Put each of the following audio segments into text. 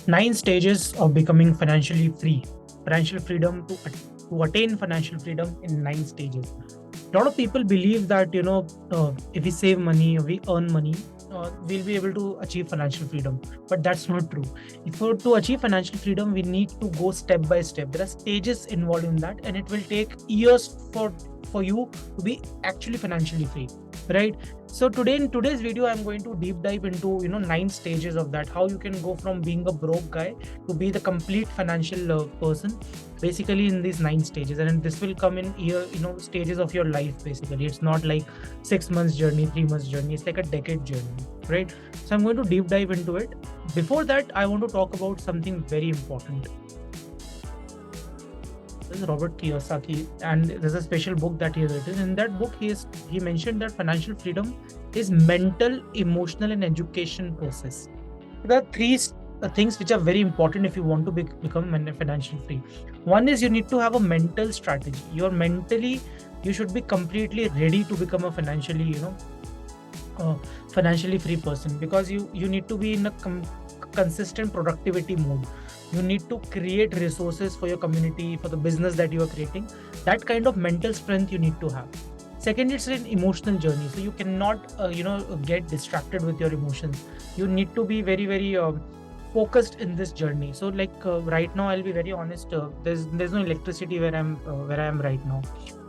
Nine stages of becoming financially free. Financial freedom to attain financial freedom in nine stages. A lot of people believe that if we save money, we earn money, we'll be able to achieve financial freedom. But that's not true. If for to achieve financial freedom, we need to go step by step. There are stages involved in that, and it will take years for you to be actually financially free, right? So today, in today's video, I'm going to deep dive into nine stages of that, how you can go from being a broke guy to be the complete financial person, basically in these nine stages. And this will come in year stages of your life. Basically, it's not like 6 months journey, 3 months journey, it's like a decade journey, right? So I'm going to deep dive into it. Before that, I want to talk about something very important. This is Robert Kiyosaki, and there's a special book that he has written. In that book, he mentioned that financial freedom is mental, emotional, and education process. There are three things which are very important if you want to become financially free. One is you need to have a mental strategy. You should be completely ready to become a financially free person, because you need to be in a consistent productivity mode. You need to create resources for your community, for the business that you are creating. That kind of mental strength you need to have. Second, it's an emotional journey, so you cannot get distracted with your emotions. You need to be very very focused in this journey. So like right now, I'll be very honest, there's no electricity where I am right now,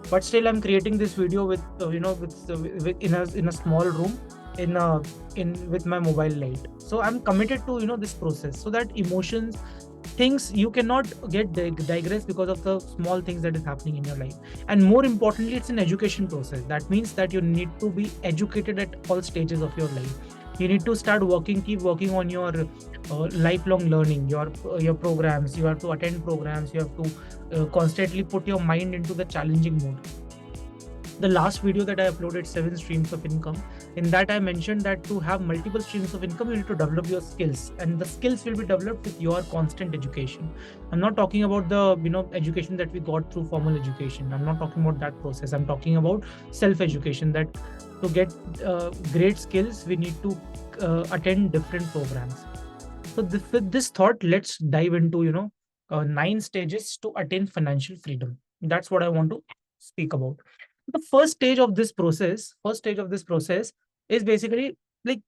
but still I'm creating this video with in a small room, in a in with my mobile light. So I'm committed to this process, so that emotions, things, you cannot get digress because of the small things that is happening in your life. And more importantly, it's an education process. That means that you need to be educated at all stages of your life. You need to keep working on your lifelong learning, your programs. You have to attend programs. You have to constantly put your mind into the challenging mode. The last video that I uploaded, 7 streams of income, in that I mentioned that to have multiple streams of income, you need to develop your skills, and the skills will be developed with your constant education. I'm not talking about the education that we got through formal education. I'm not talking about that process. I'm talking about self education, that to get great skills, we need to attend different programs. So with this thought, let's dive into nine stages to attain financial freedom. That's what I want to speak about. The first stage of this process is basically like,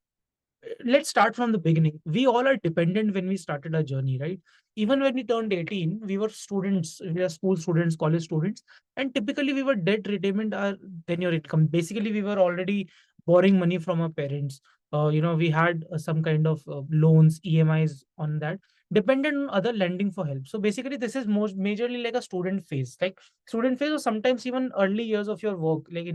let's start from the beginning. We all are dependent when we started our journey, right? Even when we turned 18, we were students, we are school students, college students, and typically we were debt repayment our tenure income. Basically, we were already borrowing money from our parents. We had some kind of loans, EMIs on that, dependent on other lending for help. So basically, this is most majorly like a student phase, or sometimes even early years of your work, like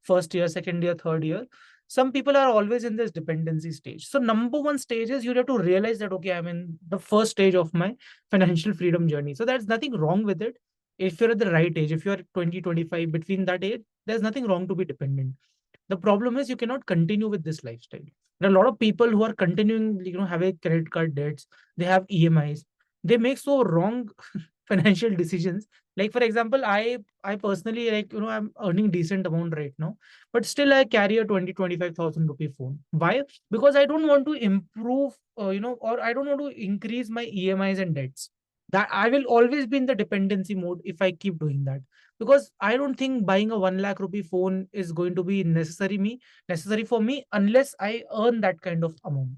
first year, second year, third year. Some people are always in this dependency stage. So number one stage is you have to realize that, okay, I'm in the first stage of my financial freedom journey. So there's nothing wrong with it. If you're at the right age, if you're 20, 25, between that age, there's nothing wrong to be dependent. The problem is you cannot continue with this lifestyle. There are a lot of people who are continuing, having credit card debts. They have EMIs. They make so wrong financial decisions. Like for example, I personally, I'm earning decent amount right now, but still I carry a 20-25,000 rupee phone. Why? Because I don't want to improve, or I don't want to increase my EMIs and debts. That I will always be in the dependency mode if I keep doing that, because I don't think buying a 1 lakh rupee phone is going to be necessary for me unless I earn that kind of amount,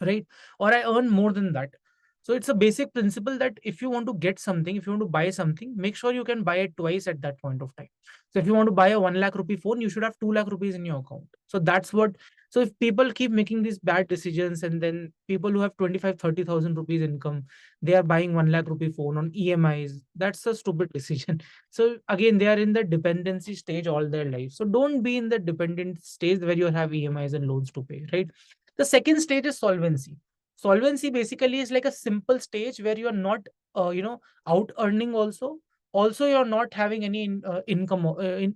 right? Or I earn more than that. So it's a basic principle that if you want to get something, if you want to buy something, make sure you can buy it twice at that point of time. So if you want to buy a 1 lakh rupee phone, you should have 2 lakh rupees in your account. So that's what. So if people keep making these bad decisions, and then people who have 25-30,000 rupees income, they are buying 1 lakh rupee phone on EMIs, that's a stupid decision. So again, they are in the dependency stage all their life. So don't be in the dependent stage where you have EMIs and loans to pay, right? The second stage is solvency. Solvency basically is like a simple stage where you are not, out earning also. Also, you're not having any income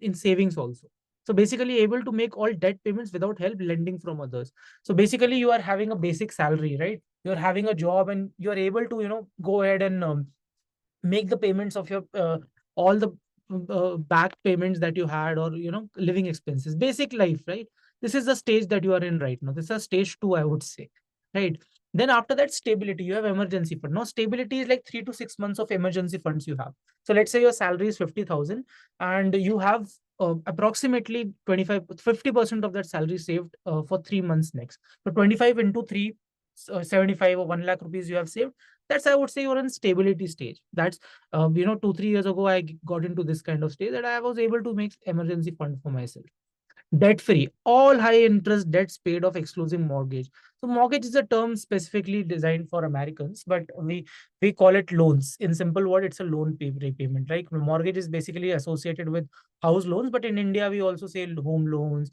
in savings also. So basically, able to make all debt payments without help lending from others. So basically, you are having a basic salary, right? You're having a job, and you're able to, go ahead and make the payments of your all the back payments that you had, or living expenses, basic life, right? This is the stage that you are in right now. This is a stage 2, I would say, right? Then after that, stability, you have emergency fund. Now stability is like 3 to 6 months of emergency funds you have. So let's say your salary is 50,000 and you have approximately 25 50% of that salary saved for 3 months next. So 25 into 3, 75 or 1 lakh rupees you have saved. That's, I would say, you're in stability stage. That's 2 3 years ago I got into this kind of stage that I was able to make emergency fund for myself. Debt free, all high interest debts paid off exclusive mortgage. So mortgage is a term specifically designed for Americans, but we call it loans. In simple word, it's a loan repayment, right? Mortgage is basically associated with house loans, but in India we also say home loans,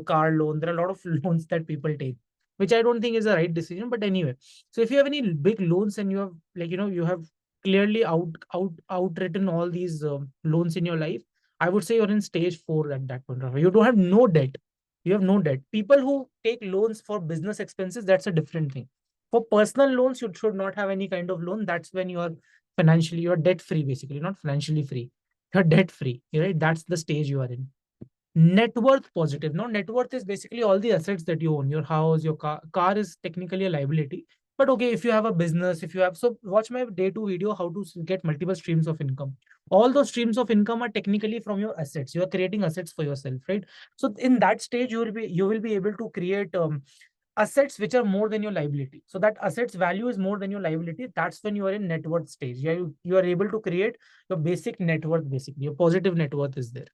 car loan. There are a lot of loans that people take, which I don't think is the right decision. But anyway, so if you have any big loans and you have, you have clearly outwritten all these loans in your life, I would say you're in stage 4 at that point. You don't have no debt. You have no debt. People who take loans for business expenses, that's a different thing. For personal loans, you should not have any kind of loan. That's when you are financially, you're debt free, basically, not financially free. You're debt free, right? That's the stage you are in. Net worth positive. Now, net worth is basically all the assets that you own. Your house, your car. Car is technically a liability. But okay, if you have a business, if you have, so watch my day two video, how to get multiple streams of income. All those streams of income are technically from your assets. You are creating assets for yourself, right? So in that stage, you will be able to create assets which are more than your liability. So that assets value is more than your liability. That's when you are in net worth stage. You are able to create your basic net worth, basically. Your positive net worth is there.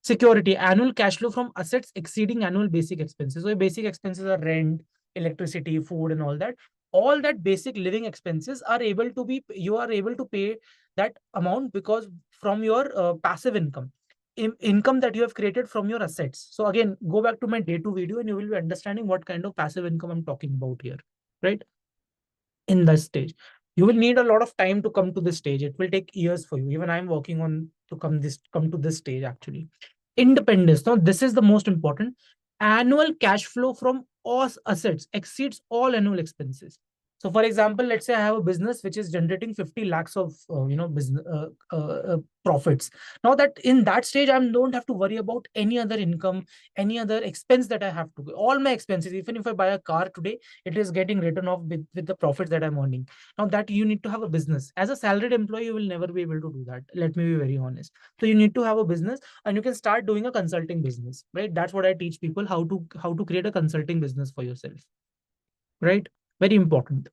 Security, annual cash flow from assets exceeding annual basic expenses. So your basic expenses are rent, electricity, food, and all that. All that basic living expenses are able to be, you are able to pay that amount because from your passive income, income that you have created from your assets. So again, go back to my day two video and you will be understanding what kind of passive income I'm talking about here, right? In this stage, you will need a lot of time to come to this stage. It will take years for you. Even I'm working on to come to this stage actually. Independence, now this is the most important. Annual cash flow from all assets exceeds all annual expenses. So for example, let's say I have a business which is generating 50 lakhs of business profits. Now that in that stage I don't have to worry about any other income, any other expense that I have to do. All my expenses, even if I buy a car today, it is getting written off with the profits that I'm earning. Now that you need to have a business. As a salaried employee, you will never be able to do that. Let me be very honest. So you need to have a business and you can start doing a consulting business, right? That's what I teach people, how to create a consulting business for yourself, right? Very important.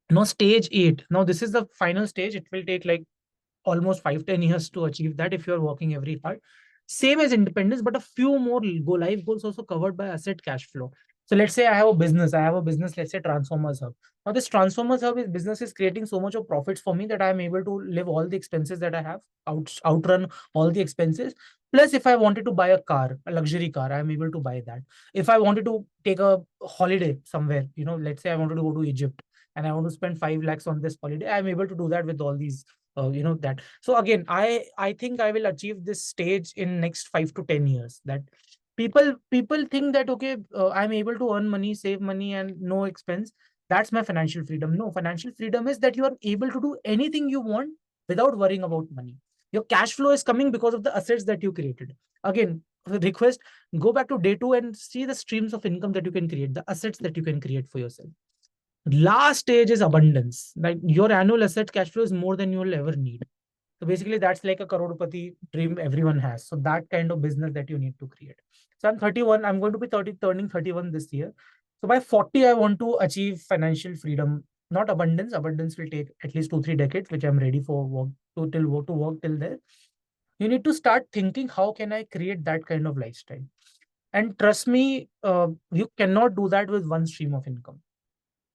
Now, stage 8. Now, this is the final stage. It will take like almost 5 10 years to achieve that if you're working every hard. Same as independence, but a few more go live goals also covered by asset cash flow. So let's say I have a business, let's say Transformers Hub. Now this Transformers Hub is business is creating so much of profits for me that I'm able to live all the expenses that I have, outrun all the expenses. Plus, if I wanted to buy a car, a luxury car, I'm able to buy that. If I wanted to take a holiday somewhere, let's say I wanted to go to Egypt and I want to spend 5 lakhs on this holiday, I'm able to do that with all these that. So again, I think I will achieve this stage in next 5 to 10 years. That people think that okay, I'm able to earn money, save money, and no expense. That's my financial freedom. No, financial freedom is that you are able to do anything you want without worrying about money. Your cash flow is coming because of the assets that you created. Again, request, go back to day two and see the streams of income that you can create, the assets that you can create for yourself. Last stage is abundance. Like your annual asset cash flow is more than you'll ever need. So basically, that's like a crorepati dream everyone has. So that kind of business that you need to create. So I'm 31. I'm going to be 30, turning 31 this year. So by 40, I want to achieve financial freedom, not abundance. Abundance will take at least 2 3 decades, which I'm ready for work to work till there. You need to start thinking, how can I create that kind of lifestyle? And trust me, you cannot do that with one stream of income.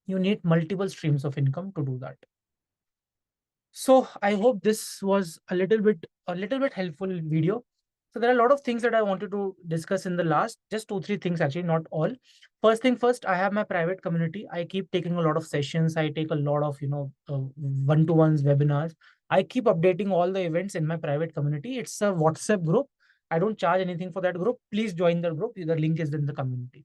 You need multiple streams of income to do that. So I hope this was a little bit helpful video. So there are a lot of things that I wanted to discuss in the last, just 2 3 things actually, not all. First thing first, I have my private community. I keep taking a lot of sessions. I take a lot of one-to-ones, webinars. I keep updating all the events in my private community. It's a WhatsApp group. I don't charge anything for that group. Please join the group. The link is in the community.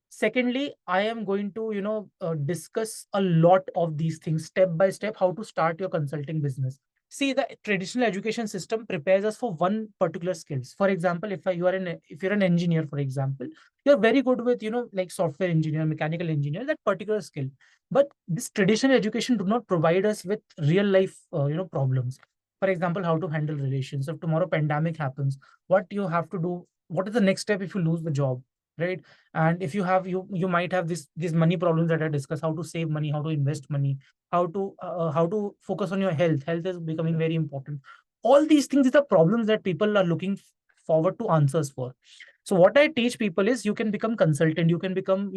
Secondly, I am going to discuss a lot of these things step by step, how to start your consulting business. See, the traditional education system prepares us for one particular skills. For example, if you're an engineer, for example, you're very good with, like software engineer, mechanical engineer, that particular skill. But this traditional education do not provide us with real life problems. For example, how to handle relations. If tomorrow pandemic happens, what you have to do, what is the next step if you lose the job, right? And if you have, you might have these money problems that I discussed, how to save money, how to invest money, how to focus on your health is becoming very important. All these things, these are problems that people are looking forward to answers for. So what I teach people is, you can become consultant, you can become,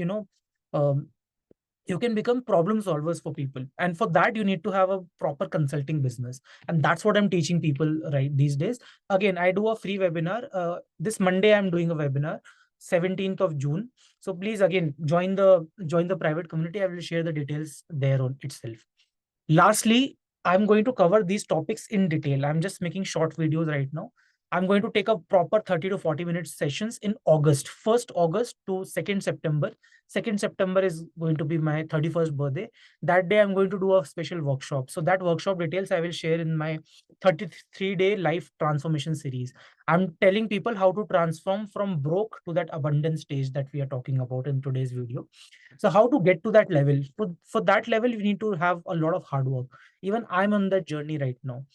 um, you can become problem solvers for people, and for that you need to have a proper consulting business. And that's what I'm teaching people right these days. Again, I do a free webinar this Monday. I'm doing a webinar 17th of June. So please, again, join the private community. I will share the details there on itself. Lastly, I'm going to cover these topics in detail. I'm just making short videos right now. I'm going to take a proper 30 to 40 minutes sessions in August, 1st August to 2nd September. 2nd September is going to be my 31st birthday. That day, I'm going to do a special workshop. So that workshop details I will share in my 33-day life transformation series. I'm telling people how to transform from broke to that abundant stage that we are talking about in today's video. So how to get to that level? For that level, you need to have a lot of hard work. Even I'm on that journey right now.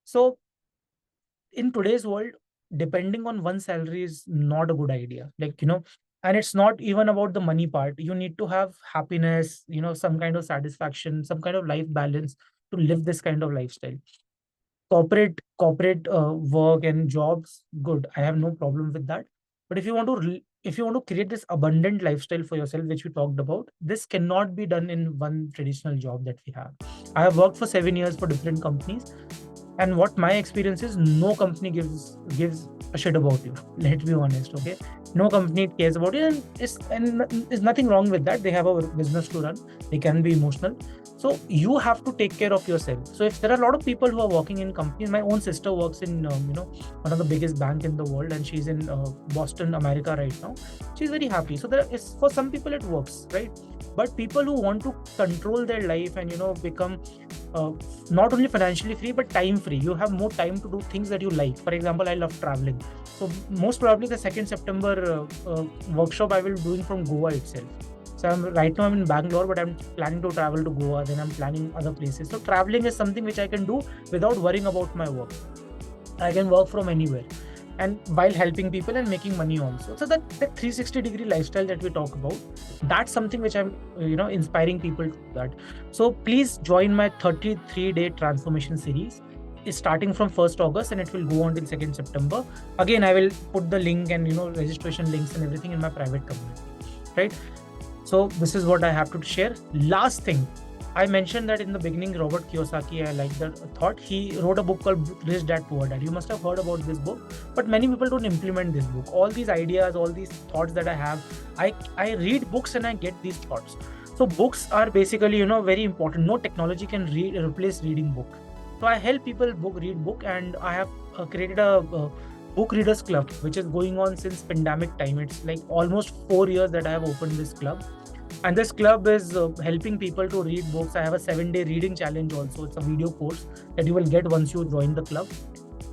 So in today's world, depending on one salary is not a good idea. And it's not even about the money part. You need to have happiness, some kind of satisfaction, some kind of life balance to live this kind of lifestyle. Corporate work and jobs, good, I have no problem with that. But if you want to create this abundant lifestyle for yourself, which we talked about, this cannot be done in one traditional job that we have. I have worked for 7 years for different companies, and what my experience is, no company gives a shit about you. Let's be honest, okay? No company cares about you, and there's nothing wrong with that. They have a business to run. They can be emotional. So you have to take care of yourself. So if there are a lot of people who are working in companies, my own sister works in one of the biggest bank in the world, and she's in Boston, America right now. She's very happy. So there is, for some people it works, right? But people who want to control their life and become not only financially free but time free, you have more time to do things that you like. For example, I love traveling. So most probably the 2nd September workshop I will be doing from Goa itself. So right now I'm in Bangalore, but I'm planning to travel to Goa. Then I'm planning other places. So traveling is something which I can do without worrying about my work. I can work from anywhere, and while helping people and making money also. So that 360-degree lifestyle that we talk about, that's something which I'm inspiring people to do that. So please join my 33-day transformation series. It's starting from 1st August and it will go on till 2nd September. Again, I will put the link and registration links and everything in my private community, right? So this is what I have to share. Last thing, I mentioned that in the beginning, Robert Kiyosaki, I like the thought. He wrote a book called Rich Dad Poor Dad. You must have heard about this book, but many people don't implement this book. All these ideas, all these thoughts that I have, I read books and I get these thoughts. So books are basically, very important. No technology can replace reading book. So I help people read book, and I have created a book readers club, which is going on since pandemic time. It's like almost 4 years that I have opened this club. And this club is helping people to read books. I have a 7-day reading challenge also. It's a video course that you will get once you join the club.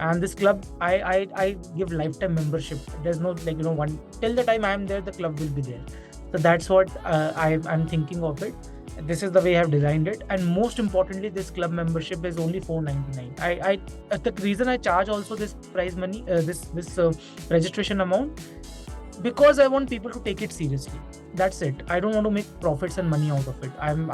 And this club, I give lifetime membership. There's no one, till the time I am there, the club will be there. So that's what I'm thinking of it. This is the way I have designed it. And most importantly, this club membership is only $4.99. The reason I charge also this prize money, this registration amount, because I want people to take it seriously. That's it. I don't want to make profits and money out of it. I'm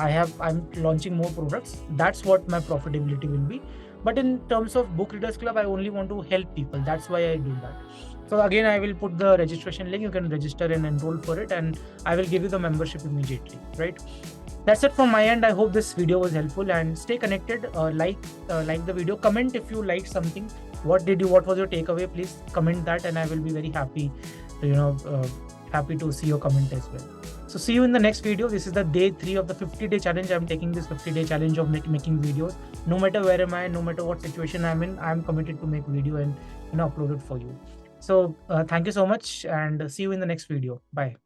launching more products. That's what my profitability will be. But in terms of book readers club, I only want to help people. That's why I do that. So again, I will put the registration link. You can register and enroll for it, and I will give you the membership immediately, right? That's it from my end. I hope this video was helpful, and stay connected. Like the video, comment if you liked something. What was your takeaway? Please comment that, and I will be very happy happy to see your comment as well. So see you in the next video. This is the day 3 of the 50-day challenge. I'm taking this 50-day challenge of making videos. No matter where am I, no matter what situation I'm in, I'm committed to make video and upload it for you. So thank you so much, and see you in the next video. Bye.